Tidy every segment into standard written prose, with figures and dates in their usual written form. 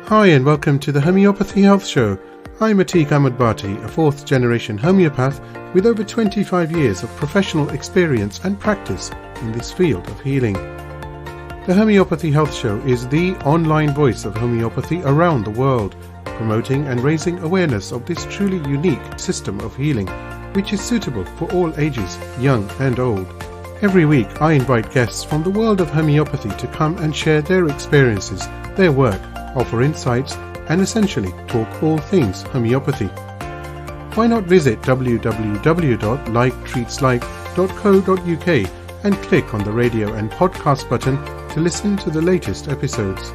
Hi and welcome to the Homeopathy Health Show. I'm Atik Ahmad-Bhatti, a fourth-generation homeopath with over 25 years of professional experience and practice in this field of healing. The Homeopathy Health Show is the online voice of homeopathy around the world, promoting and raising awareness of this truly unique system of healing, which is suitable for all ages, young and old. Every week I invite guests from the world of homeopathy to come and share their experiences, their work, offer insights, and essentially talk all things homeopathy. Why not visit www.liketreatslike.co.uk and click on the radio and podcast button to listen to the latest episodes.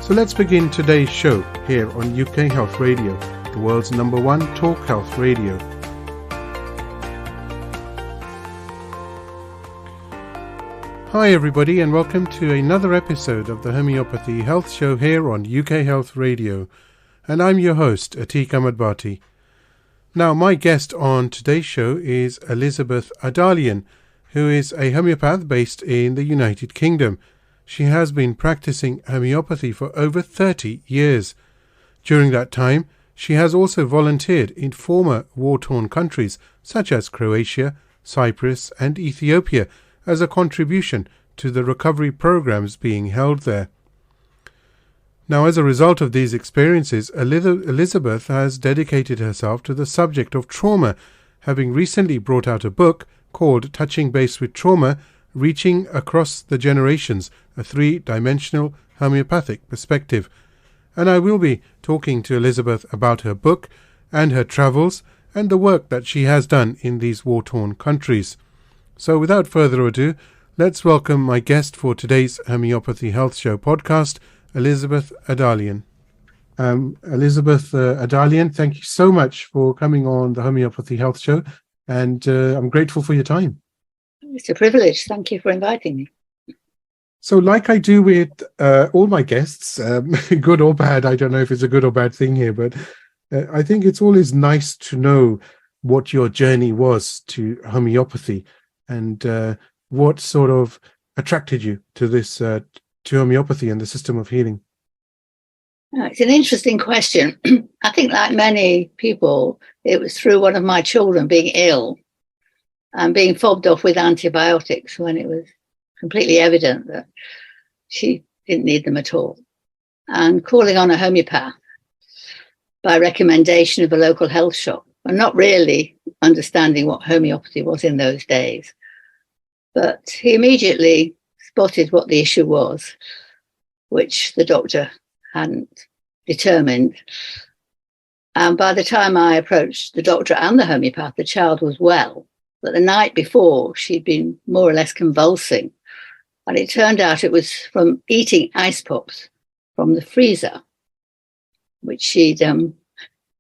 So let's begin today's show here on UK Health Radio, the world's #1 talk health radio. Hi everybody and welcome to another episode of the Homeopathy Health Show here on UK Health Radio, and I'm your host Atik Ahmad-Bhatti. Now my guest on today's show is Elizabeth Adalian, who is a homeopath based in the United Kingdom. She has been practicing homeopathy for over 30 years. During that time, she has also volunteered in former war-torn countries such as Croatia, Cyprus and Ethiopia, as a contribution to the recovery programs being held there. Now, as a result of these experiences, Elizabeth has dedicated herself to the subject of trauma, having recently brought out a book called Touching Base with Trauma, Reaching Across the Generations, a three-dimensional homeopathic perspective. And I will be talking to Elizabeth about her book and her travels and the work that she has done in these war-torn countries. So without further ado, let's welcome my guest for today's Homeopathy Health Show podcast, Elizabeth Adalian. Elizabeth Adalian, thank you so much for coming on the Homeopathy Health Show, and I'm grateful for your time. It's a privilege. Thank you for inviting me. So like I do with all my guests, good or bad, I don't know if it's a good or bad thing here, but I think it's always nice to know what your journey was to homeopathy. And what sort of attracted you to this, to homeopathy and the system of healing? It's an interesting question. I think, like many people, it was through one of my children being ill and being fobbed off with antibiotics when it was completely evident that she didn't need them at all. And calling on a homeopath by recommendation of a local health shop, and not really understanding what homeopathy was in those days. But he immediately spotted what the issue was, which the doctor hadn't determined. And by the time I approached the doctor and the homeopath, the child was well. But the night before, she'd been more or less convulsing. And it turned out it was from eating ice pops from the freezer, which she'd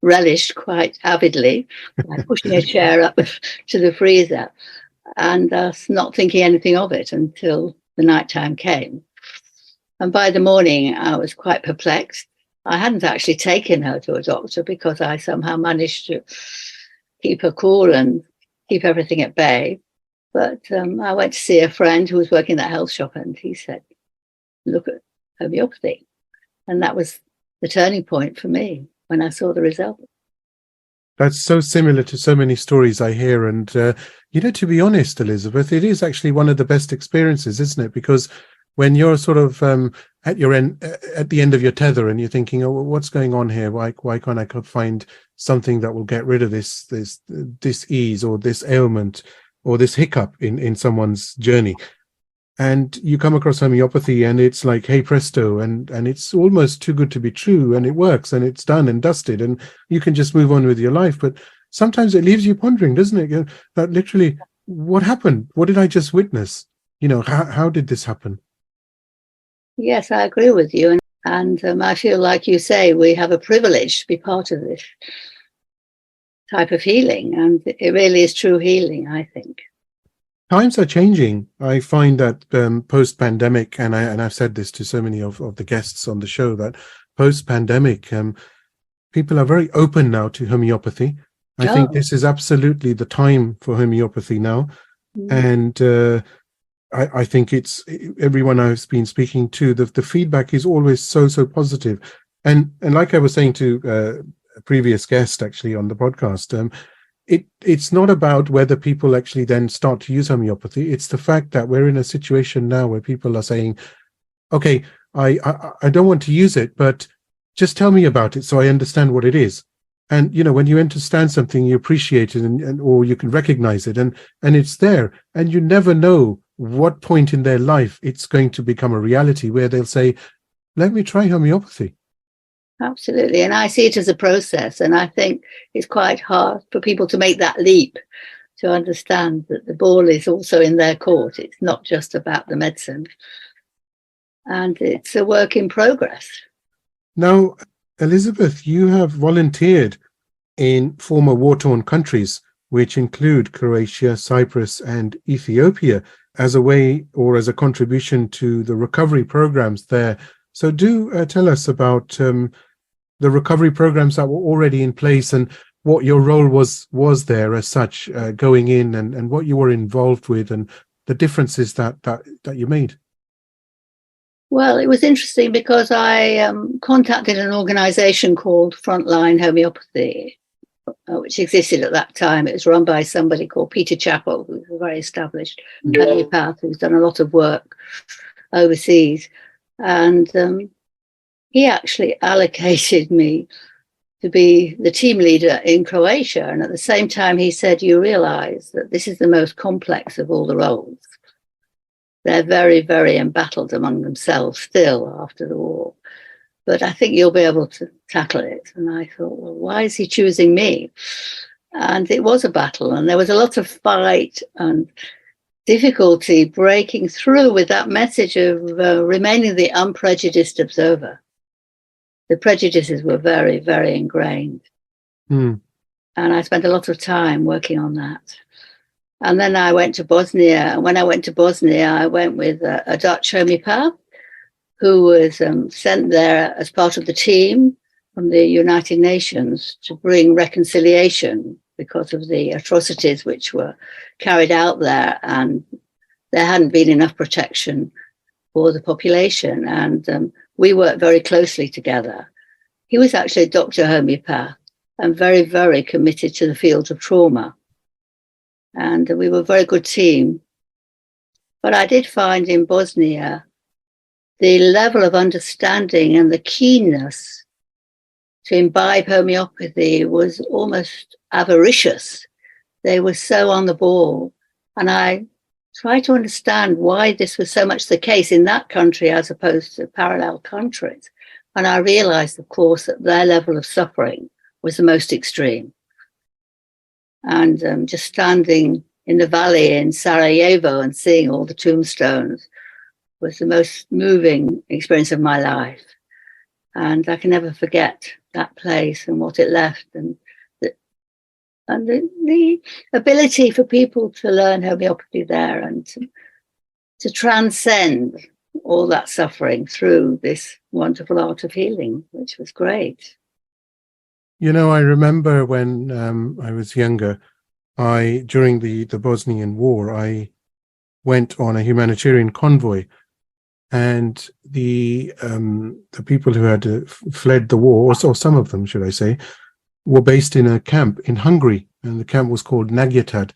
relished quite avidly by pushing a chair up to the freezer and thus not thinking anything of it until the nighttime came. And by the morning, I was quite perplexed. I hadn't actually taken her to a doctor because I somehow managed to keep her cool and keep everything at bay. But I went to see a friend who was working at that health shop, and he said, look at homeopathy. And that was the turning point for me when I saw the result. That's so similar to so many stories I hear. And, to be honest, Elizabeth, it is actually one of the best experiences, isn't it? Because when you're sort of at the end of your tether and you're thinking, oh, what's going on here? Why can't I find something that will get rid of this disease or this ailment or this hiccup in someone's journey? And you come across homeopathy and it's like, hey presto, and it's almost too good to be true, and it works and it's done and dusted and you can just move on with your life. But sometimes it leaves you pondering, doesn't it? That literally, what happened? What did I just witness? How did this happen? Yes, I agree with you. And I feel like you say, we have a privilege to be part of this type of healing. And it really is true healing, I think. Times are changing. I find that post-pandemic, and I've said this to so many of the guests on the show, that post-pandemic, people are very open now to homeopathy. I think this is absolutely the time for homeopathy now. And I think it's everyone I've been speaking to, the feedback is always so positive. And like I was saying to a previous guest actually on the podcast, it's not about whether people actually then start to use homeopathy. It's the fact that we're in a situation now where people are saying, okay, I don't want to use it, but just tell me about it so I understand what it is. And when you understand something, you appreciate it, and or you can recognize it, and it's there, and you never know what point in their life it's going to become a reality where they'll say, let me try homeopathy. Absolutely. And I see it as a process. And I think it's quite hard for people to make that leap, to understand that the ball is also in their court. It's not just about the medicine. And it's a work in progress. Now, Elizabeth, you have volunteered in former war-torn countries, which include Croatia, Cyprus, and Ethiopia, as a way or as a contribution to the recovery programs there. So do tell us about the recovery programs that were already in place and what your role was there as such, going in, and what you were involved with, and the differences that you made. Well, it was interesting because I contacted an organisation called Frontline Homeopathy, which existed at that time. It was run by somebody called Peter Chappell, who's a very established homeopath who's done a lot of work overseas. And he actually allocated me to be the team leader in Croatia. And at the same time, he said, you realise that this is the most complex of all the roles. They're very, very embattled among themselves still after the war. But I think you'll be able to tackle it. And I thought, well, why is he choosing me? And it was a battle. And there was a lot of fight and difficulty breaking through with that message of remaining the unprejudiced observer. The prejudices were very, very ingrained. And I spent a lot of time working on that. And then I went to Bosnia. And when I went to Bosnia, I went with a Dutch homeopath who was sent there as part of the team from the United Nations to bring reconciliation because of the atrocities which were carried out there. And there hadn't been enough protection for the population. And we worked very closely together. He was actually a doctor homeopath and very, very committed to the field of trauma. And we were a very good team. But I did find in Bosnia the level of understanding and the keenness to imbibe homeopathy was almost avaricious. They were so on the ball. And I tried to understand why this was so much the case in that country as opposed to parallel countries. And I realized, of course, that their level of suffering was the most extreme. And just standing in the valley in Sarajevo and seeing all the tombstones was the most moving experience of my life. And I can never forget that place and what it left, and the ability for people to learn homeopathy there and to transcend all that suffering through this wonderful art of healing, which was great. I remember when I was younger, during the Bosnian War, I went on a humanitarian convoy, and the people who had fled the war, or some of them, should I say, were based in a camp in Hungary, and the camp was called Nagyatad.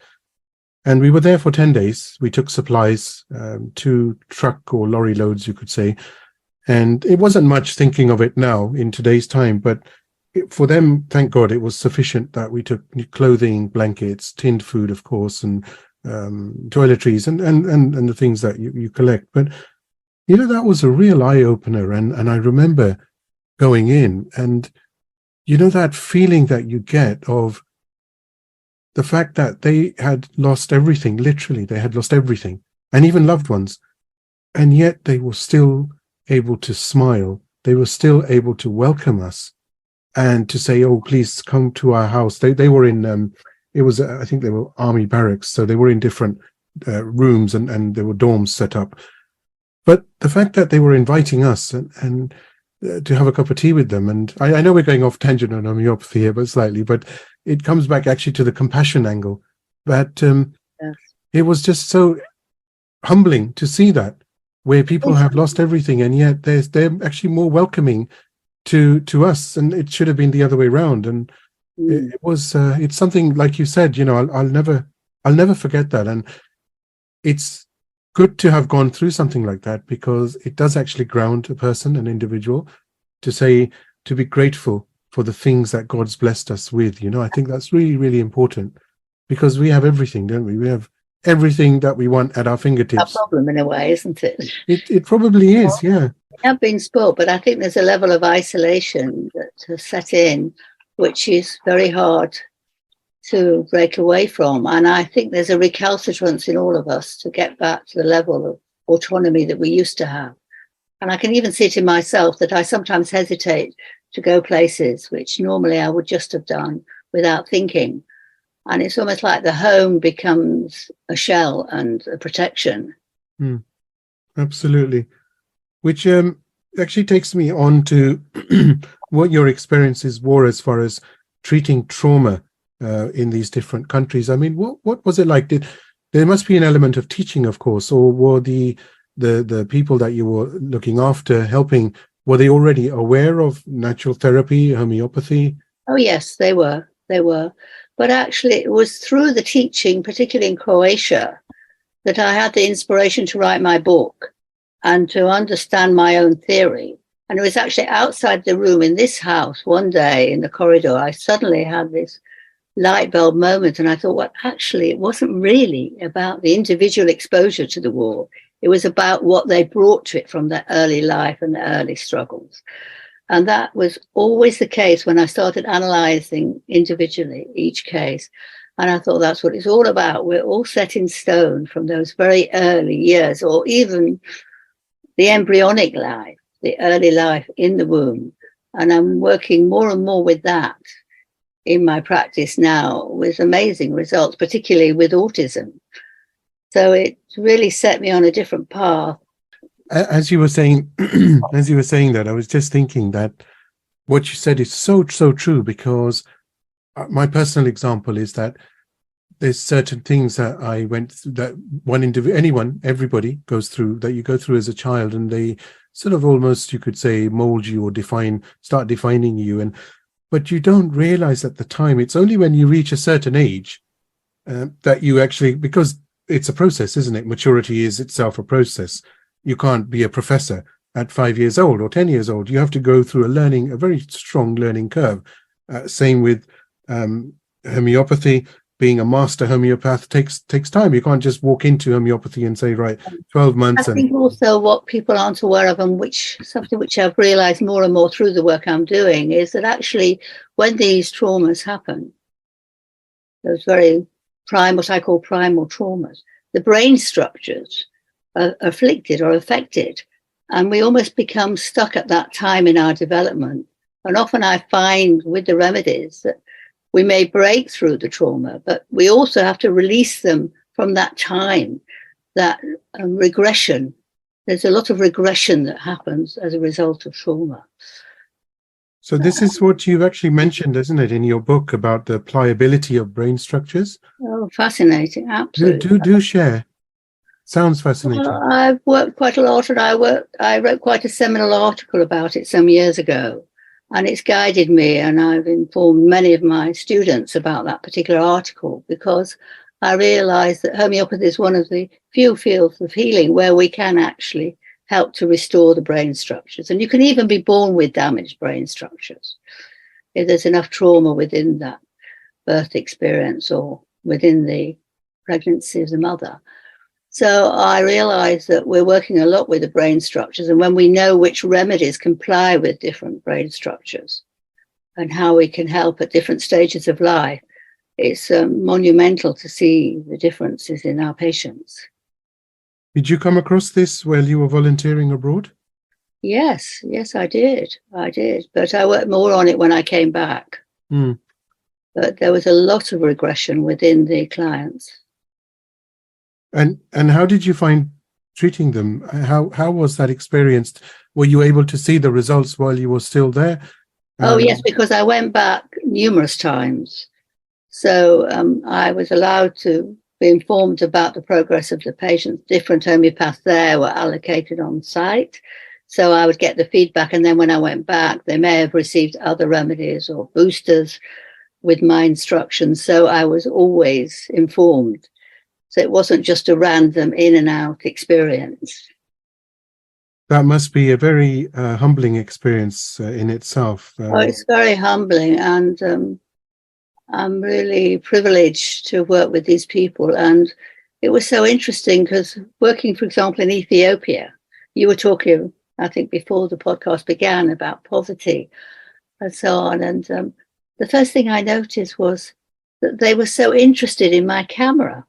And we were there for 10 days. We took supplies, 2 truck or lorry loads, you could say. And it wasn't much thinking of it now in today's time, but for them, thank God, it was sufficient that we took clothing, blankets, tinned food, of course, and toiletries and the things that you collect. But, that was a real eye-opener. And I remember going in and, that feeling that you get of the fact that they had lost everything, literally, they had lost everything, and even loved ones. And yet they were still able to smile. They were still able to welcome us and to say, oh, please come to our house. They were in, it was, I think they were army barracks. So they were in different rooms and there were dorms set up. But the fact that they were inviting us and to have a cup of tea with them. And I know we're going off tangent on homeopathy here, but slightly, but it comes back actually to the compassion angle. That yes. It was just so humbling to see that, where people have lost everything, and yet they're actually more welcoming to us, and it should have been the other way around. And it was it's something, like you said, I'll never forget that. And it's good to have gone through something like that, because it does actually ground a person, an individual, to be grateful for the things that God's blessed us with. I think that's really, really important, because we have everything, don't we? We have everything that we want at our fingertips. A problem in a way, isn't it? It probably is, yeah. We have been spoiled, but I think there's a level of isolation that has set in, which is very hard to break away from. And I think there's a recalcitrance in all of us to get back to the level of autonomy that we used to have. And I can even see it in myself that I sometimes hesitate to go places which normally I would just have done without thinking. And it's almost like the home becomes a shell and a protection. Absolutely. Which actually takes me on to what your experiences were as far as treating trauma in these different countries. I mean, what was it like? There must be an element of teaching, of course, or were the people that you were looking after, helping, were they already aware of natural therapy, homeopathy? Oh, yes, they were. But actually, it was through the teaching, particularly in Croatia, that I had the inspiration to write my book and to understand my own theory. And it was actually outside the room in this house one day in the corridor, I suddenly had this light bulb moment. And I thought, well, actually, it wasn't really about the individual exposure to the war. It was about what they brought to it from their early life and their early struggles. And that was always the case when I started analysing individually each case. And I thought that's what it's all about. We're all set in stone from those very early years, or even the embryonic life, the early life in the womb. And I'm working more and more with that in my practice now, with amazing results, particularly with autism. So it really set me on a different path. As you were saying, that, I was just thinking that what you said is so true, because my personal example is that there's certain things that I went through, that everybody goes through, that you go through as a child, and they sort of almost, you could say, mold you or start defining you. But you don't realize at the time. It's only when you reach a certain age that you actually, because it's a process, isn't it? Maturity is itself a process. You can't be a professor at 5 years old or 10 years old. You have to go through a very strong learning curve. Same with homeopathy. Being a master homeopath takes time. You can't just walk into homeopathy and say, right, 12 months. I think also what people aren't aware of, and something which I've realised more and more through the work I'm doing, is that actually when these traumas happen, those very what I call primal traumas, the brain structures are afflicted or affected, and we almost become stuck at that time in our development. And often I find with the remedies that we may break through the trauma, but we also have to release them from that time, that regression. There's a lot of regression that happens as a result of trauma. So this is what you've actually mentioned, isn't it, in your book, about the pliability of brain structures? Oh, fascinating, absolutely. Do share. Sounds fascinating. Well, I've worked quite a lot, and I wrote quite a seminal article about it some years ago, and it's guided me, and I've informed many of my students about that particular article, because I realised that homeopathy is one of the few fields of healing where we can actually help to restore the brain structures. And you can even be born with damaged brain structures if there's enough trauma within that birth experience or within the pregnancy of the mother. So I realised that we're working a lot with the brain structures, and when we know which remedies comply with different brain structures and how we can help at different stages of life, it's monumental to see the differences in our patients. Did you come across this while you were volunteering abroad? Yes, I did. But I worked more on it when I came back. But there was a lot of regression within the clients. And how did you find treating them? How was that experienced? Were you able to see the results while you were still there? Oh, yes, because I went back numerous times. So I was allowed to be informed about the progress of the patients. Different homeopaths there were allocated on site So I would get the feedback, and then when I went back, they may have received other remedies or boosters with my instructions. So I was always informed. So it wasn't just a random in and out experience. That must be a very humbling experience in itself. Oh, it's very humbling, and I'm really privileged to work with these people. And it was so interesting because working, for example, in Ethiopia, you were talking, I think, before the podcast began about poverty and so on. And the first thing I noticed was that they were so interested in my camera.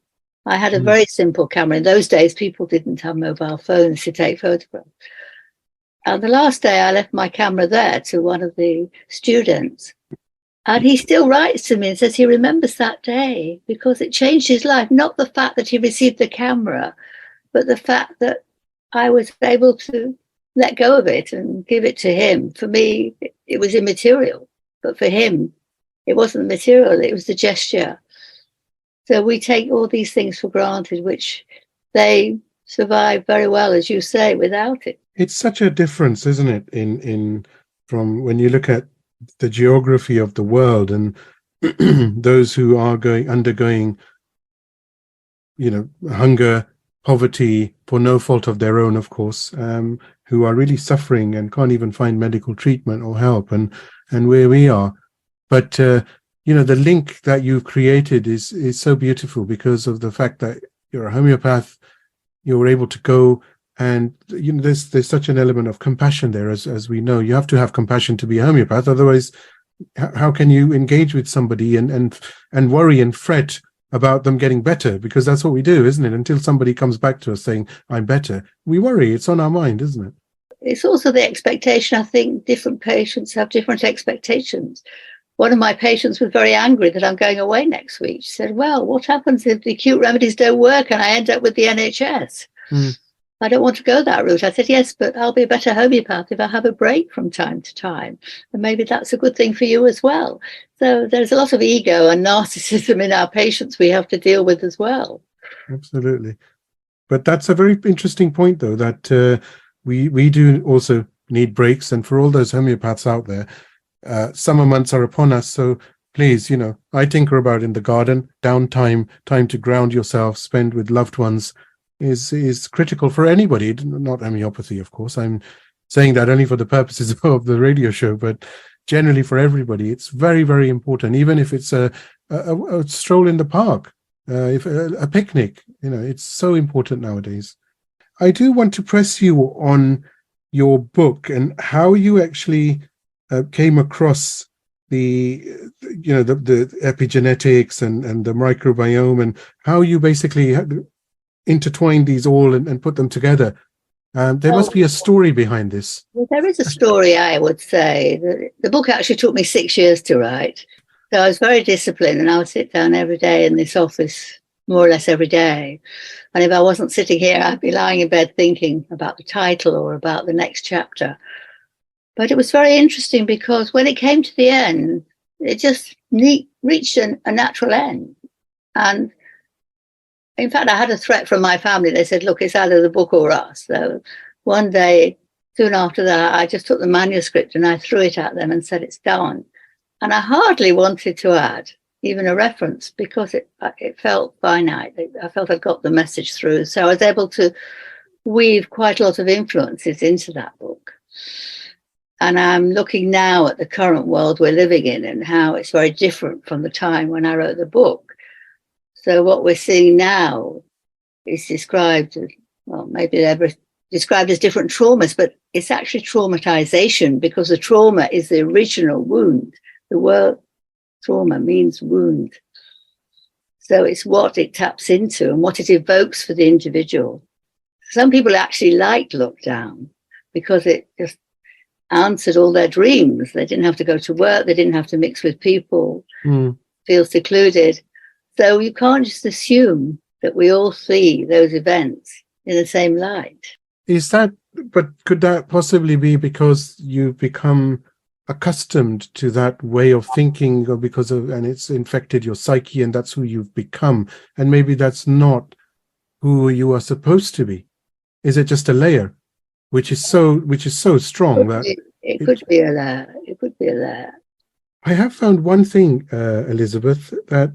I had a very simple camera. In those days, people didn't have mobile phones to take photographs. And the last day, I left my camera there to one of the students. And he still writes to me and says he remembers that day because it changed his life. Not the fact that he received the camera, but the fact that I was able to let go of it and give it to him. For me, it was immaterial. But for him, it wasn't material. It was the gesture. So we take all these things for granted, which they survive very well, as you say, without it. It's such a difference, isn't it, in from when you look at the geography of the world and those who are undergoing, hunger, poverty for no fault of their own, of course, who are really suffering and can't even find medical treatment or help, and where we are. But the link that you've created is so beautiful because of the fact that you're a homeopath. You're able to go, and there's such an element of compassion there, as we know. You have to have compassion to be a homeopath, otherwise, how can you engage with somebody and worry and fret about them getting better? Because that's what we do, isn't it? Until somebody comes back to us saying, "I'm better," we worry. It's on our mind, isn't it? It's also the expectation. I think different patients have different expectations. One of my patients was very angry that I'm going away next week. She said, "Well, what happens if the acute remedies don't work and I end up with the NHS? I don't want to go that route." I said, "Yes, but I'll be a better homeopath if I have a break from time to time. And maybe that's a good thing for you as well." So there's a lot of ego and narcissism in our patients we have to deal with as well. Absolutely. But that's a very interesting point, though, that we do also need breaks. And for all those homeopaths out there, summer months are upon us, so please, I tinker about in the garden. Downtime, time to ground yourself, spend with loved ones is critical for anybody, not homeopathy, of course. I'm saying that only for the purposes of the radio show, but generally for everybody, it's very, very important. Even if it's a stroll in the park, if a picnic, it's so important nowadays. I do want to press you on your book and how you actually came across the epigenetics and the microbiome, and how you basically intertwined these all and put them together. There must be a story behind this. Well, there is a story, I would say. The book actually took me 6 years to write. So I was very disciplined, and I would sit down every day in this office, more or less every day. And if I wasn't sitting here, I'd be lying in bed thinking about the title or about the next chapter. But it was very interesting because when it came to the end, it just reached a natural end. And in fact, I had a threat from my family. They said, "Look, it's either the book or us." So one day, soon after that, I just took the manuscript and I threw it at them and said, "It's done." And I hardly wanted to add even a reference because it felt finite. I felt I'd got the message through. So I was able to weave quite a lot of influences into that book. And I'm looking now at the current world we're living in and how it's very different from the time when I wrote the book. So what we're seeing now is described as, well, maybe they're described as different traumas, but it's actually traumatization because the trauma is the original wound. The word trauma means wound. So it's what it taps into and what it evokes for the individual. Some people actually liked lockdown because it just answered all their dreams. They didn't have to go to work. They didn't have to mix with people, feel secluded. So you can't just assume that we all see those events in the same light. But could that possibly be because you've become accustomed to that way of thinking, or and it's infected your psyche and that's who you've become? And maybe that's not who you are supposed to be. Is it just a layer which is so strong that it could be there. I have found one thing, Elizabeth, that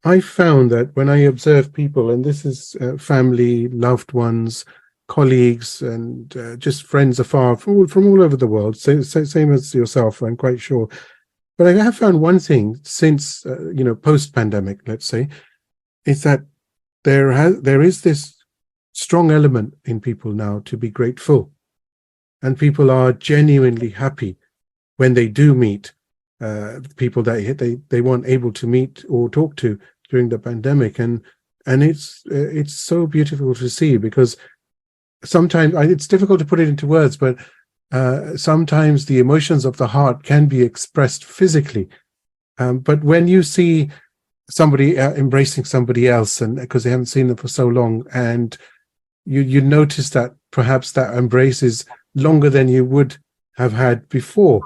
I found that when I observe people, and this is family, loved ones, colleagues, and just friends afar from all over the world, same as yourself, I'm quite sure. But I have found one thing since, post-pandemic, let's say, is that there is this strong element in people now to be grateful. And people are genuinely happy when they do meet people that they weren't able to meet or talk to during the pandemic. And it's so beautiful to see, because sometimes it's difficult to put it into words, but sometimes the emotions of the heart can be expressed physically. But when you see somebody embracing somebody else, and because they haven't seen them for so long, and you notice that perhaps that embrace is longer than you would have had before,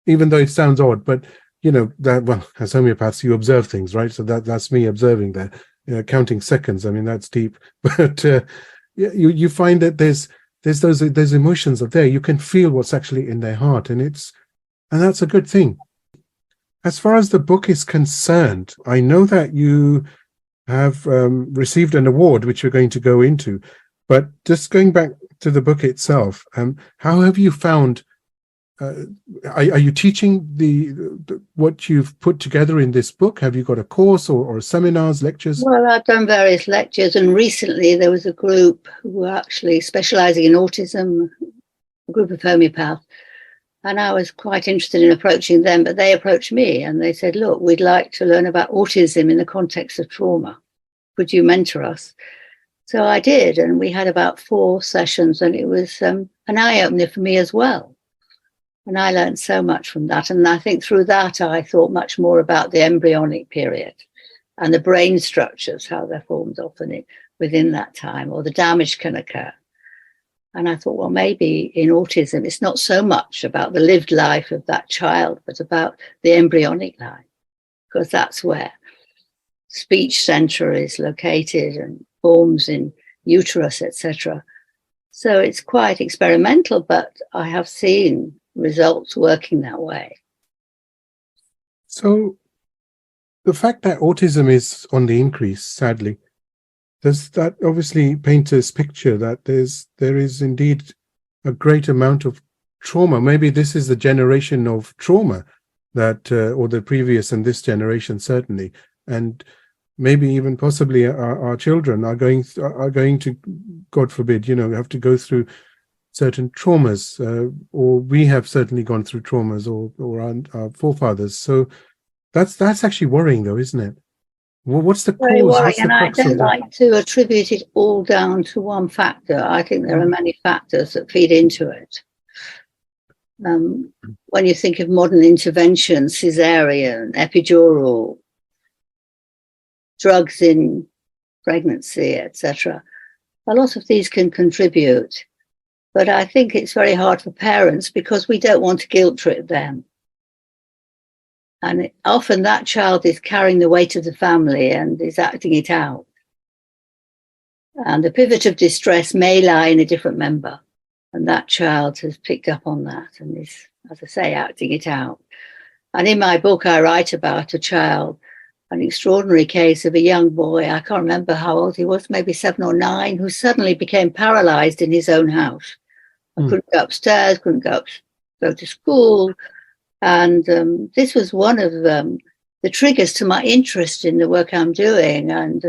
even though it sounds odd, but that, well, as homeopaths, you observe things, right? So that's me observing there, counting seconds. I mean, that's deep. But you find that there's those emotions are there. You can feel what's actually in their heart, and that's a good thing. As far as the book is concerned, I know that you have received an award, which you're going to go into, but just going back to the book itself, how have you found? Are you teaching the what you've put together in this book? Have you got a course or seminars, lectures? Well, I've done various lectures, and recently there was a group who were actually specialising in autism, a group of homeopaths, and I was quite interested in approaching them, but they approached me and they said, look, we'd like to learn about autism in the context of trauma. Could you mentor us? So I did, and we had about 4 sessions, and it was an eye-opener for me as well. And I learned so much from that. And I think through that, I thought much more about the embryonic period and the brain structures, how they're formed often within that time, or the damage can occur. And I thought, well, maybe in autism, it's not so much about the lived life of that child, but about the embryonic life, because that's where speech center is located and forms in uterus, etc. So it's quite experimental, but I have seen results working that way. So the fact that autism is on the increase, sadly, does that obviously paint us picture that there is indeed a great amount of trauma? Maybe this is the generation of trauma that, or the previous and this generation certainly, and maybe even possibly our children are going to, God forbid, have to go through certain traumas, or we have certainly gone through traumas, or our forefathers. So that's actually worrying, though, isn't it? Well, what's the Very cause? worrying, and I don't like to attribute it all down to one factor. I think there are many factors that feed into it. When you think of modern intervention, cesarean, epidural, drugs in pregnancy, etc., a lot of these can contribute. But I think it's very hard for parents because we don't want to guilt trip them. And often that child is carrying the weight of the family and is acting it out. And the pivot of distress may lie in a different member. And that child has picked up on that and is, as I say, acting it out. And in my book, I write about a child, an extraordinary case of a young boy, I can't remember how old he was, maybe 7 or 9, who suddenly became paralyzed in his own house. I couldn't go upstairs, couldn't go to school. And this was one of the triggers to my interest in the work I'm doing. And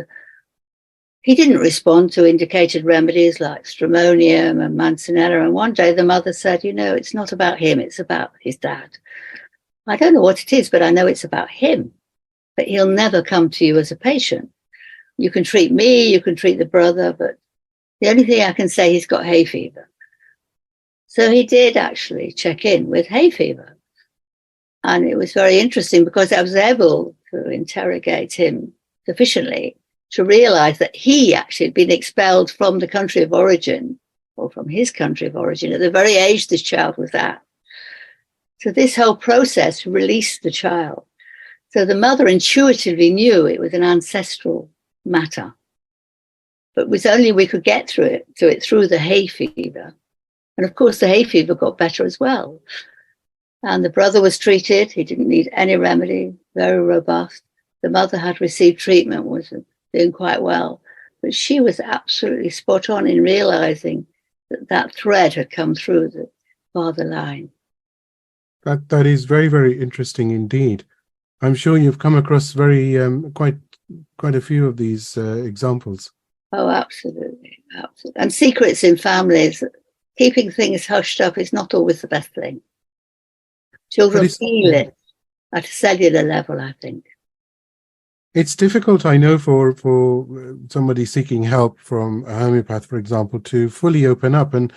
he didn't respond to indicated remedies like stramonium and manzanilla. And one day the mother said, it's not about him, it's about his dad. I don't know what it is, but I know it's about him. But he'll never come to you as a patient. You can treat me, you can treat the brother, but the only thing I can say, he's got hay fever. So he did actually check in with hay fever. And it was very interesting because I was able to interrogate him sufficiently to realize that he actually had been expelled from the country of origin, or from his country of origin, at the very age this child was at. So this whole process released the child. So the mother intuitively knew it was an ancestral matter. But it was only we could get to it through the hay fever. And of course, the hay fever got better as well. And the brother was treated. He didn't need any remedy, very robust. The mother had received treatment, was doing quite well. But she was absolutely spot on in realizing that that thread had come through the father line. That is very, very interesting indeed. I'm sure you've come across very quite a few of these examples. Oh, absolutely, absolutely. And secrets in families, keeping things hushed up is not always the best thing. Children feel it at a cellular level, I think. It's difficult, I know, for somebody seeking help from a homeopath, for example, to fully open up, and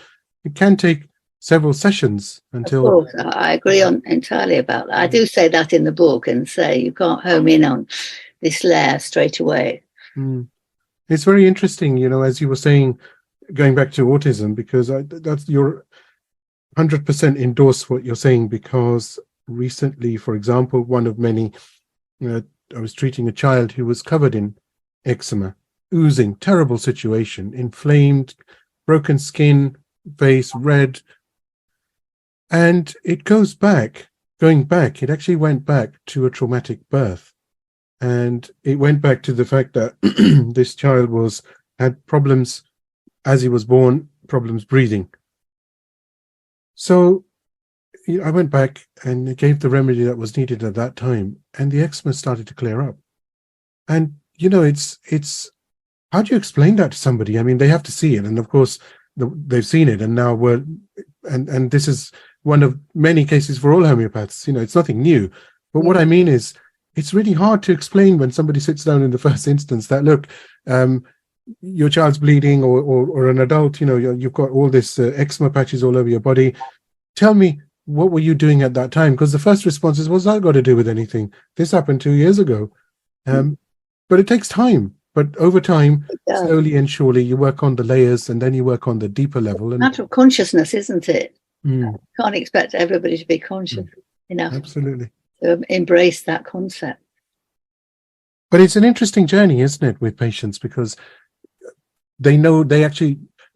it can take several sessions until. Of course, I agree entirely about that. I do say that in the book and say you can't home in on this layer straight away. It's very interesting, you know, as you were saying, going back to autism, because that's your 100% endorse what you're saying, because recently, for example, one of many, I was treating a child who was covered in eczema, oozing, terrible situation, inflamed, broken skin, face red. And it it actually went back to a traumatic birth. And it went back to the fact that this child had problems as he was born, problems breathing. So I went back and gave the remedy that was needed at that time, and the eczema started to clear up. And, you know, it's how do you explain that to somebody? I mean, they have to see it. And of course, they've seen it. And now and this is one of many cases for all homeopaths. You know, it's nothing new. But what I mean is, it's really hard to explain when somebody sits down in the first instance that, look, your child's bleeding, or an adult, you know, you've got all this eczema patches all over your body. Tell me, what were you doing at that time? Because the first response is, what's that got to do with anything? This happened 2 years ago. But it takes time. But over time, slowly and surely, you work on the layers, and then you work on the deeper level. And matter of consciousness, isn't it? Can't expect everybody to be conscious enough. Absolutely. To embrace that concept. But it's an interesting journey, isn't it, with patients, because they know they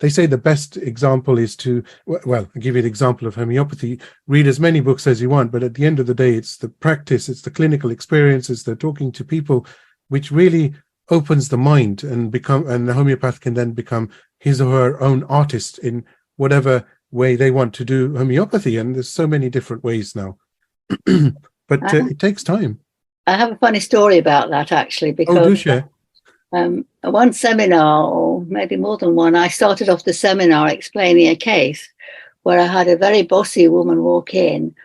say the best example is to, well, I'll give you an example of homeopathy. Read as many books as you want, but at the end of the day, it's the practice, it's the clinical experience, it's the talking to people, which really opens the mind, and the homeopath can then become his or her own artist in whatever way they want to do homeopathy. And there's so many different ways now. But it takes time. I have a funny story about that, actually, because do share. One seminar, or maybe more than one, I started off the seminar explaining a case where I had a very bossy woman walk in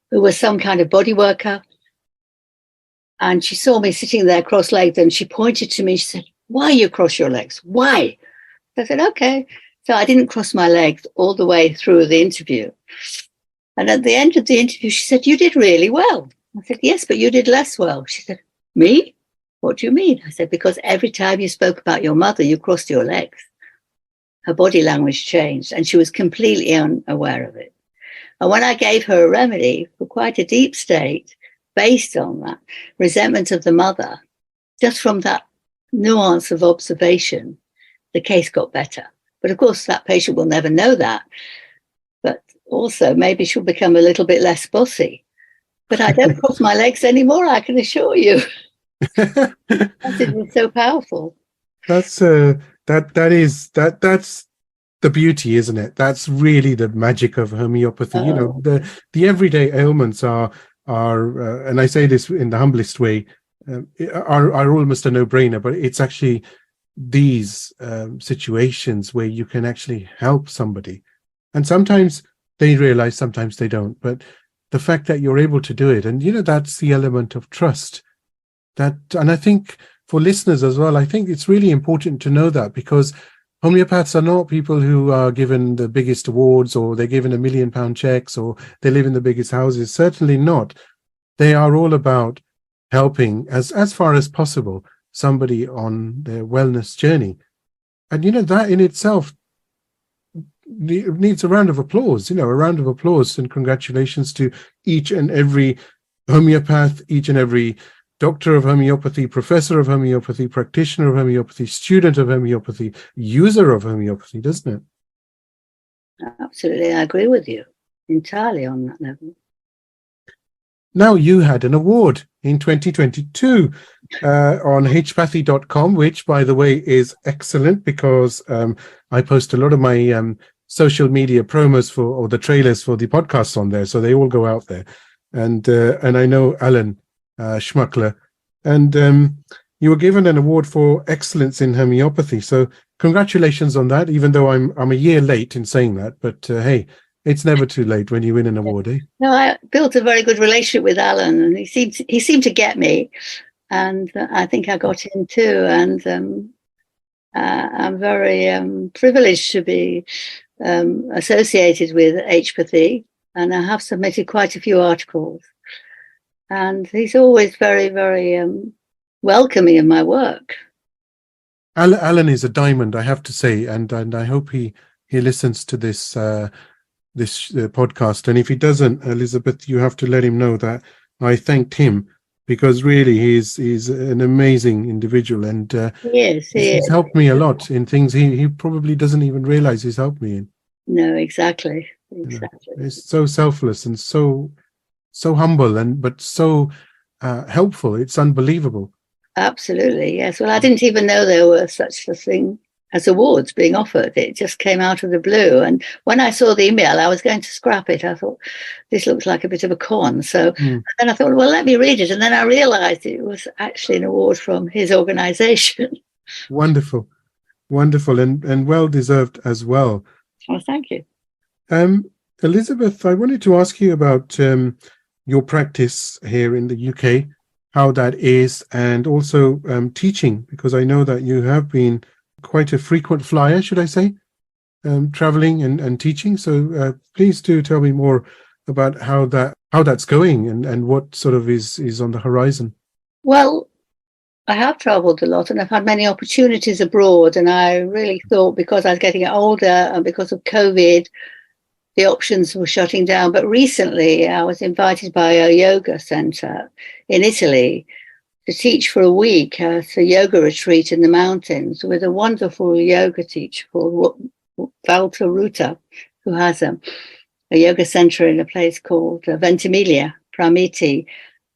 who was some kind of body worker. And she saw me sitting there cross-legged, and she pointed to me. She said, "Why you cross your legs? Why?" I said, "Okay." So I didn't cross my legs all the way through the interview. And at the end of the interview, she said, "You did really well." I said, "Yes, but you did less well." She said, "Me? What do you mean?" I said, "Because every time you spoke about your mother, you crossed your legs." Her body language changed, and she was completely unaware of it. And when I gave her a remedy for quite a deep state, based on that resentment of the mother, just from that nuance of observation, the case got better. But of course, that patient will never know that. But also, maybe she'll become a little bit less bossy. But I don't cross my legs anymore, I can assure you. That's so powerful. That's that's the beauty, isn't it? That's really the magic of homeopathy. You know, the everyday ailments are and I say this in the humblest way, are almost a no-brainer, but it's actually these situations where you can actually help somebody, and sometimes they realize, sometimes they don't, but the fact that you're able to do it, and you know, that's the element of trust. And I think for listeners as well, I think it's really important to know that, because homeopaths are not people who are given the biggest awards, or they're given £1 million checks, or they live in the biggest houses. Certainly not. They are all about helping as far as possible somebody on their wellness journey. And, you know, that in itself needs a round of applause, a round of applause and congratulations to each and every homeopath, each and every doctor of homeopathy, professor of homeopathy, practitioner of homeopathy, student of homeopathy, user of homeopathy, doesn't it? Absolutely, I agree with you entirely on that level. Now, you had an award in 2022 on homeopathy.com, which, by the way, is excellent because I post a lot of my social media promos or the trailers for the podcasts on there, so they all go out there. And I know Alan Schmuckler, and you were given an award for excellence in homeopathy. So congratulations on that, even though I'm a year late in saying that. But hey, it's never too late when you win an award, eh? No, I built a very good relationship with Alan, and he seemed to get me, and I think I got him too. And I'm very privileged to be associated with Homeopathy, and I have submitted quite a few articles. And he's always very, very welcoming in my work. Alan is a diamond, I have to say, and I hope he listens to this podcast. And if he doesn't, Elizabeth, you have to let him know that I thanked him, because really he's an amazing individual, and he's helped me a lot in things he probably doesn't even realize he's helped me in. No, exactly. He's so selfless and so humble, but so helpful. It's unbelievable. Absolutely, yes. Well, I didn't even know there were such a thing as awards being offered. It just came out of the blue. And when I saw the email, I was going to scrap it. I thought, this looks like a bit of a con. So then I thought, well, let me read it. And then I realized it was actually an award from his organization. Wonderful. And well-deserved as well. Oh, thank you. Elizabeth, I wanted to ask you about your practice here in the UK, how that is, and also teaching, because I know that you have been quite a frequent flyer, should I say, traveling and teaching. So please do tell me more about how that's going and what sort of is on the horizon. Well, I have traveled a lot and I've had many opportunities abroad, and I really thought, because I was getting older and because of COVID, the options were shutting down. But recently I was invited by a yoga center in Italy to teach for a week at a yoga retreat in the mountains with a wonderful yoga teacher called Walter Ruta, who has a yoga center in a place called Ventimiglia, Pramiti.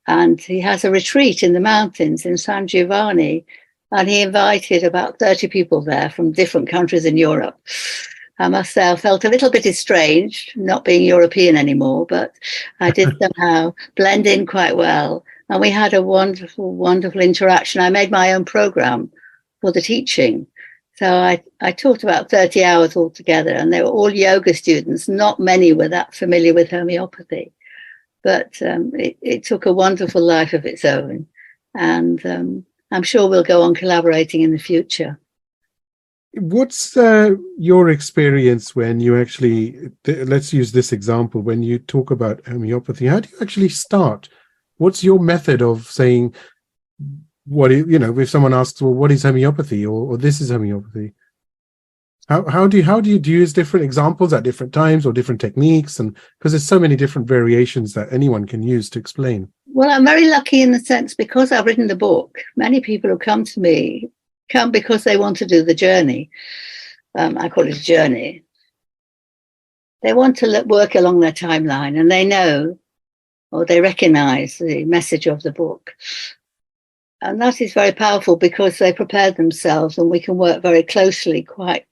And he has a retreat in the mountains in San Giovanni. And he invited about 30 people there from different countries in Europe. I must say I felt a little bit estranged, not being European anymore, but I did somehow blend in quite well. And we had a wonderful, wonderful interaction. I made my own program for the teaching. So I taught about 30 hours altogether, and they were all yoga students. Not many were that familiar with homeopathy, but it took a wonderful life of its own. And I'm sure we'll go on collaborating in the future. What's your experience when you actually, let's use this example, when you talk about homeopathy, how do you actually start? What's your method of saying, if someone asks, well, what is homeopathy, or this is homeopathy? How do you use different examples at different times or different techniques? And because there's so many different variations that anyone can use to explain. Well, I'm very lucky in the sense, because I've written the book, many people who come to me come because they want to do the journey. I call it a journey. They want to work along their timeline, and they know, or they recognize the message of the book. And that is very powerful because they prepare themselves, and we can work very closely, quite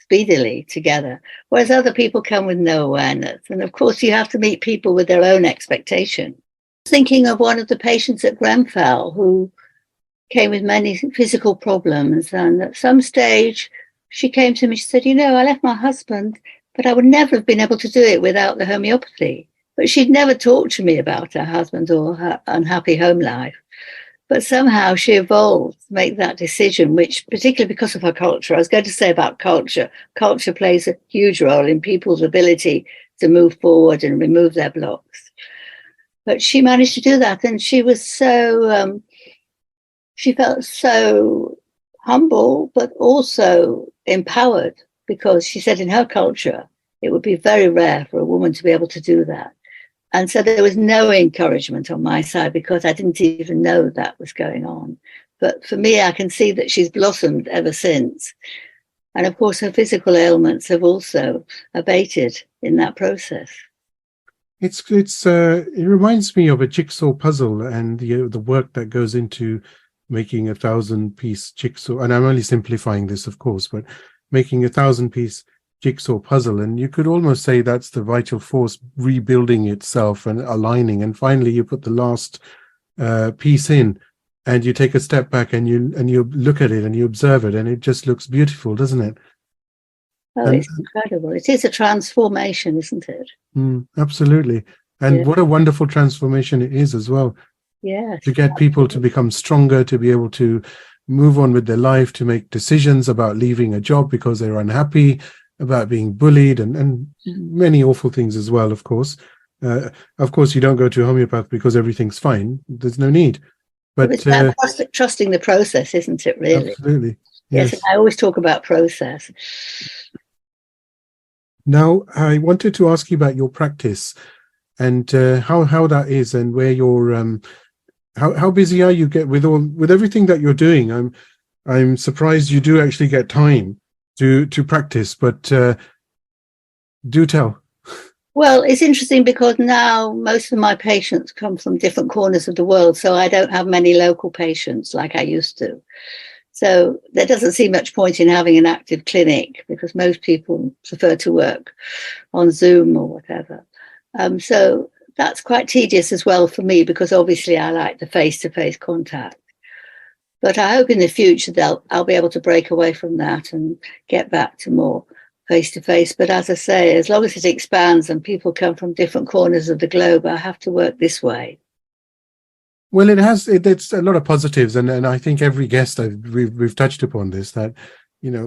speedily together. Whereas other people come with no awareness. And of course, you have to meet people with their own expectation. Thinking of one of the patients at Grenfell who came with many physical problems. And at some stage, she came to me, she said, I left my husband, but I would never have been able to do it without the homeopathy. But she'd never talked to me about her husband or her unhappy home life. But somehow she evolved to make that decision, which, particularly because of her culture, I was going to say about culture plays a huge role in people's ability to move forward and remove their blocks. But she managed to do that, and she was so... she felt so humble, but also empowered, because she said in her culture, it would be very rare for a woman to be able to do that. And so there was no encouragement on my side because I didn't even know that was going on. But for me, I can see that she's blossomed ever since. And of course, her physical ailments have also abated in that process. It reminds me of a jigsaw puzzle and the work that goes into making 1,000-piece jigsaw. And I'm only simplifying this, of course, but making 1,000-piece jigsaw puzzle. And you could almost say that's the vital force rebuilding itself and aligning. And finally, you put the last piece in, and you take a step back and you look at it and you observe it, and it just looks beautiful, doesn't it? Oh, it's incredible. It is a transformation, isn't it? Absolutely. And what a wonderful transformation it is as well. Yes. To get people to become stronger, to be able to move on with their life, to make decisions about leaving a job because they're unhappy, about being bullied, and many awful things as well, of course. Of course, you don't go to a homeopath because everything's fine. There's no need. But it's about trusting the process, isn't it, really? Absolutely. Yes, I always talk about process. Now, I wanted to ask you about your practice and how that is, and where you're how busy are you with everything that you're doing. I'm surprised you do actually get time to practice, but do tell. Well, it's interesting because now most of my patients come from different corners of the world, so I don't have many local patients like I used to. So there doesn't seem much point in having an active clinic because most people prefer to work on Zoom or whatever. So that's quite tedious as well for me because obviously I like the face-to-face contact. But I hope in the future I'll be able to break away from that and get back to more face-to-face. But as I say, as long as it expands and people come from different corners of the globe, I have to work this way. Well, it's a lot of positives, and I think every guest we've touched upon this, that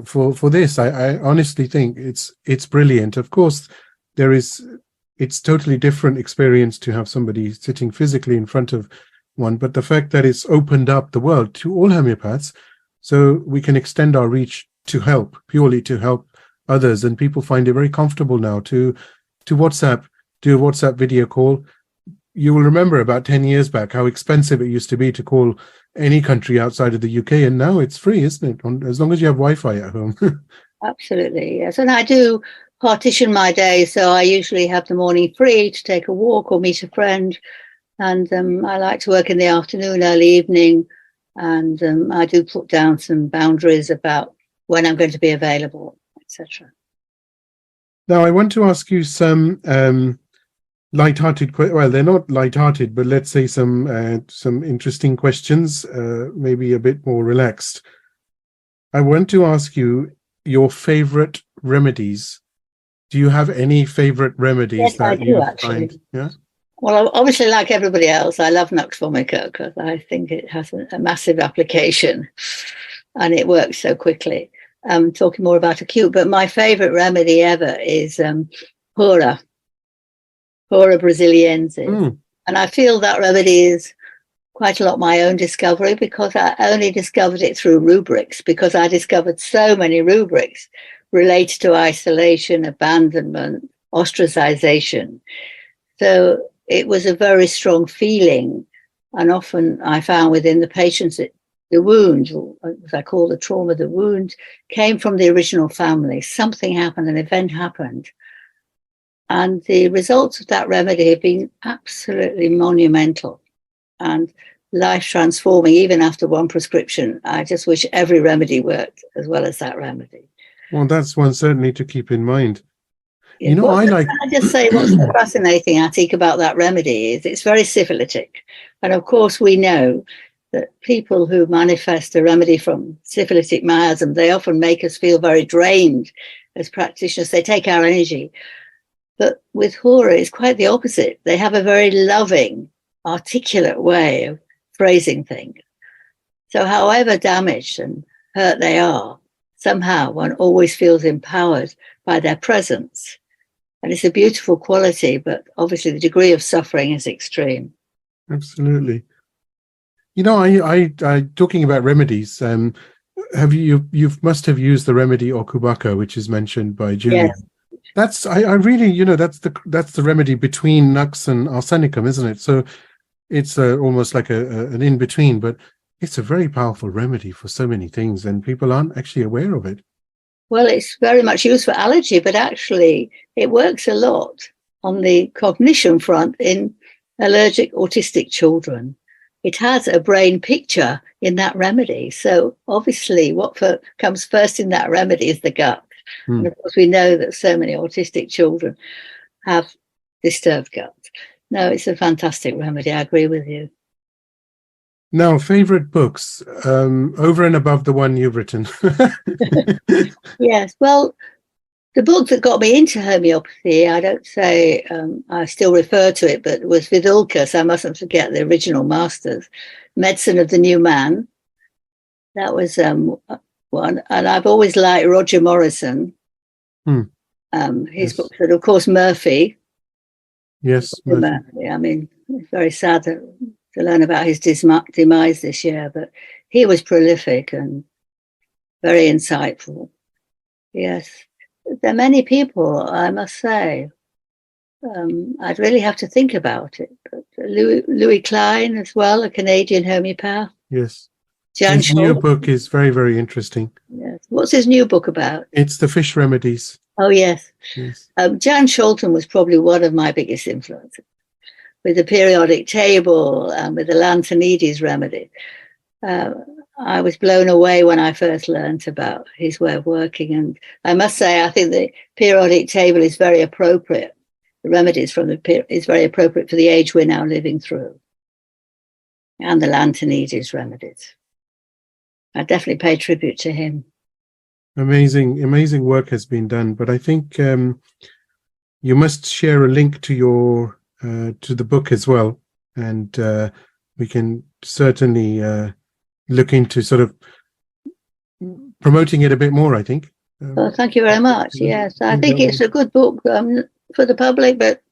for this I honestly think it's brilliant. Of course, it's totally different experience to have somebody sitting physically in front of one, but the fact that it's opened up the world to all homeopaths, so we can extend our reach purely to help others, and people find it very comfortable now to do a WhatsApp video call. You will remember about 10 years back how expensive it used to be to call any country outside of the UK, and now it's free, isn't it? As long as you have Wi-Fi at home. Absolutely, yes. And I do partition my day, so I usually have the morning free to take a walk or meet a friend, and I like to work in the afternoon, early evening, and I do put down some boundaries about when I'm going to be available, etc. Now, I want to ask you some light-hearted, well, they're not light-hearted, but let's say some interesting questions, maybe a bit more relaxed. I want to ask you your favorite remedies. Do you have any favorite remedies? Yes, that I do, actually. find? Yeah. Well, obviously, like everybody else, I love Nux Vomica because I think it has a massive application and it works so quickly. I'm talking more about acute, but my favorite remedy ever is Hora Brasiliensis. And I feel that remedy is quite a lot my own discovery because I only discovered it through rubrics, because I discovered so many rubrics related to isolation, abandonment, ostracization. So it was a very strong feeling. And often I found within the patients that the wound, or as I call the trauma, the wound came from the original family. Something happened, an event happened. And the results of that remedy have been absolutely monumental and life transforming, even after one prescription. I just wish every remedy worked as well as that remedy. Well, that's one certainly to keep in mind. Yeah, I just say what's so fascinating, Atik, about that remedy is it's very syphilitic. And of course, we know that people who manifest a remedy from syphilitic miasm, they often make us feel very drained as practitioners. They take our energy. But with Hora, it's quite the opposite. They have a very loving, articulate way of phrasing things. So however damaged and hurt they are, somehow one always feels empowered by their presence. And it's a beautiful quality, but obviously the degree of suffering is extreme. Absolutely. I talking about remedies, have you must have used the remedy Okubaka, which is mentioned by Julia. Yes. That's I really, that's the remedy between Nux and Arsenicum, isn't it? So it's almost like an in between, but it's a very powerful remedy for so many things, and people aren't actually aware of it. Well, it's very much used for allergy, but actually it works a lot on the cognition front in allergic autistic children. It has a brain picture in that remedy. So obviously what comes first in that remedy is the gut. And of course, we know that so many autistic children have disturbed gut. No, it's a fantastic remedy. I agree with you. Now, favorite books, over and above the one you've written. Yes, well, the book that got me into homeopathy, I don't say I still refer to it, but it was Vidulka, so I mustn't forget the original masters, Medicine of the New Man. That was one. And I've always liked Roger Morrison, his Yes. books, and of course Murphy. Yes. Murphy. I mean, it's very sad to learn about his demise this year, but he was prolific and very insightful. Yes. There are many people, I must say. I'd really have to think about it. But Louis Klein as well, a Canadian homeopath. Yes. Jan His new Scholten. book is very, very interesting. Yes. What's his new book about? It's the fish remedies. Oh, yes. Yes. Jan Scholten was probably one of my biggest influences with the periodic table and with the Lantanides remedy. I was blown away when I first learned about his way of working. And I must say, I think the periodic table is very appropriate. The remedies from is very appropriate for the age we're now living through. And the Lantanides remedies. I definitely pay tribute to him. Amazing work has been done. But I think you must share a link to your to the book as well. And we can certainly look into sort of promoting it a bit more, I think. Well, thank you very much. Yes, I think it's a good book for the public, but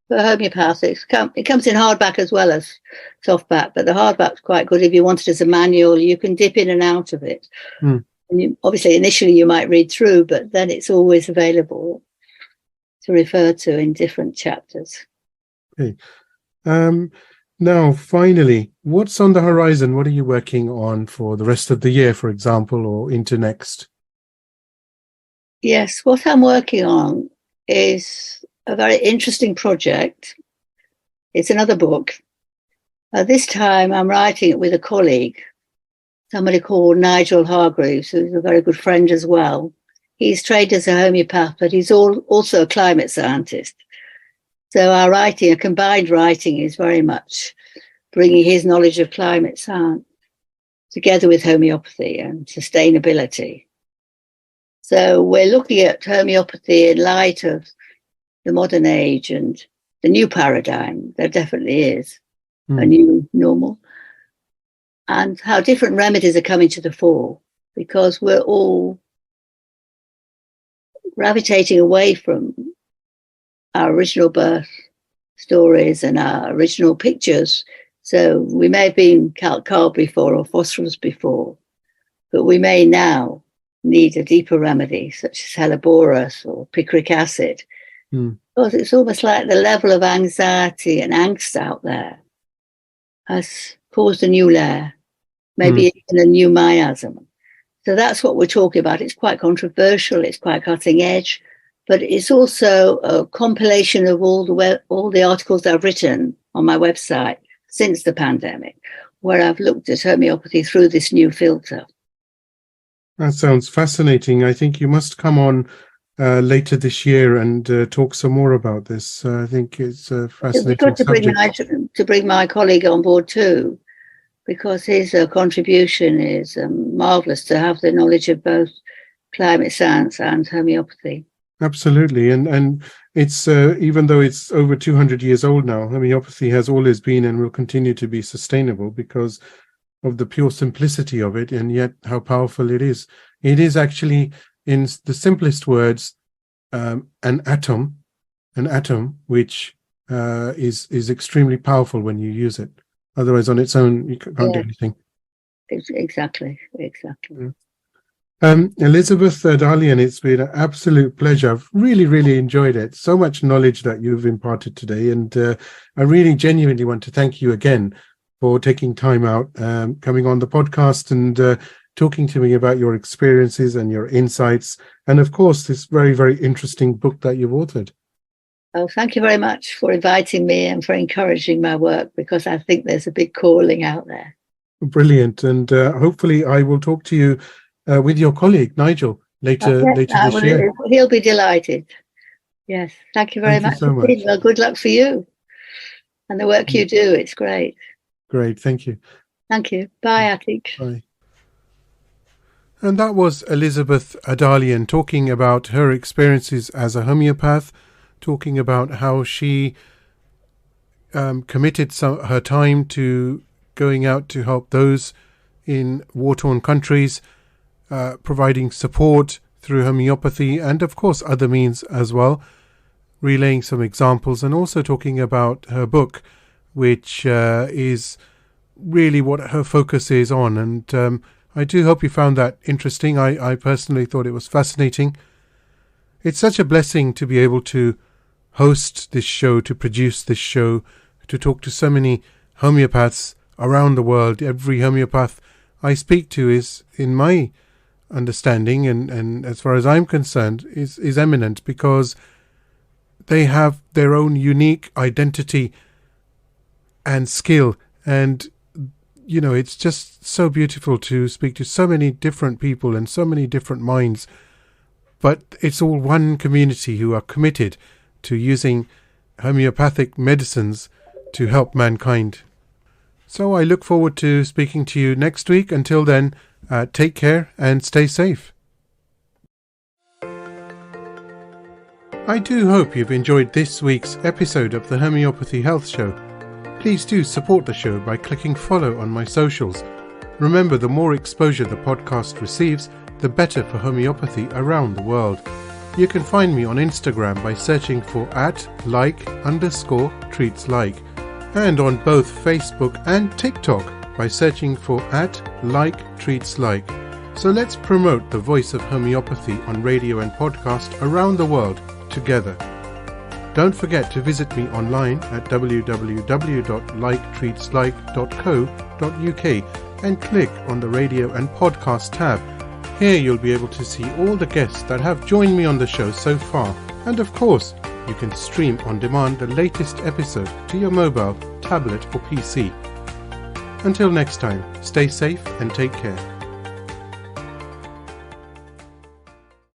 for homeopathics. It comes in hardback as well as softback, but the hardback's quite good. If you want it as a manual, you can dip in and out of it. And obviously, initially you might read through, but then it's always available to refer to in different chapters. Okay. Now, finally, what's on the horizon? What are you working on for the rest of the year, for example, or into next? Yes, what I'm working on is a very interesting project. It's another book. This time I'm writing it with a colleague, somebody called Nigel Hargreaves, who's a very good friend as well. He's trained as a homeopath, but he's also a climate scientist. So our writing, a combined writing, is very much bringing his knowledge of climate science together with homeopathy and sustainability. So we're looking at homeopathy in light of the modern age and the new paradigm. There definitely is a new normal. And how different remedies are coming to the fore, because we're all gravitating away from our original birth stories and our original pictures. So we may have been calc before or phosphorus before, but we may now need a deeper remedy such as Helleborus or picric acid, because it's almost like the level of anxiety and angst out there has caused a new layer, maybe even a new miasm. So that's what we're talking about. It's quite controversial, it's quite cutting edge, but it's also a compilation of all the articles I've written on my website since the pandemic, where I've looked at homeopathy through this new filter. That sounds fascinating. I think you must come on later this year and talk some more about this. I think it's a fascinating It's good to bring my colleague on board too, because his contribution is marvellous, to have the knowledge of both climate science and homeopathy. Absolutely. And it's even though it's over 200 years old now, homeopathy has always been and will continue to be sustainable because of the pure simplicity of it, and yet how powerful it is. It is actually, in the simplest words, an atom, which is extremely powerful when you use it. Otherwise, on its own, you can't do anything. Exactly. Elizabeth Adalian, it's been an absolute pleasure. I've really enjoyed it. So much knowledge that you've imparted today, and I really genuinely want to thank you again for taking time out, coming on the podcast and talking to me about your experiences and your insights, and of course, this very, very interesting book that you've authored. Oh, thank you very much for inviting me and for encouraging my work, because I think there's a big calling out there. Brilliant. And hopefully I will talk to you with your colleague, Nigel, later this year. He'll be delighted. Yes. Thank you very much. Thank you so much. Well, good luck for you and the work you do. It's great. Great. Thank you. Thank you. Bye, Atik. Bye. And that was Elizabeth Adalian talking about her experiences as a homeopath, talking about how she committed her time to going out to help those in war-torn countries, providing support through homeopathy and, of course, other means as well, relaying some examples, and also talking about her book, which is really what her focus is on. And I do hope you found that interesting. I personally thought it was fascinating. It's such a blessing to be able to host this show, to produce this show, to talk to so many homeopaths around the world. Every homeopath I speak to is, in my understanding and as far as I'm concerned, is eminent, because they have their own unique identity and skill. And you know, it's just so beautiful to speak to so many different people and so many different minds, but it's all one community who are committed to using homeopathic medicines to help mankind. So I look forward to speaking to you next week. Until then, take care and stay safe. I do hope you've enjoyed this week's episode of the Homeopathy Health Show. Please do support the show by clicking follow on my socials. Remember, the more exposure the podcast receives, the better for homeopathy around the world. You can find me on Instagram by searching for @like_treatslike, and on both Facebook and TikTok by searching for @like_treatslike. So let's promote the voice of homeopathy on radio and podcast around the world together. Don't forget to visit me online at www.liketreatslike.co.uk and click on the radio and podcast tab. Here you'll be able to see all the guests that have joined me on the show so far, and of course you can stream on demand the latest episode to your mobile, tablet or PC. Until next time, stay safe and take care.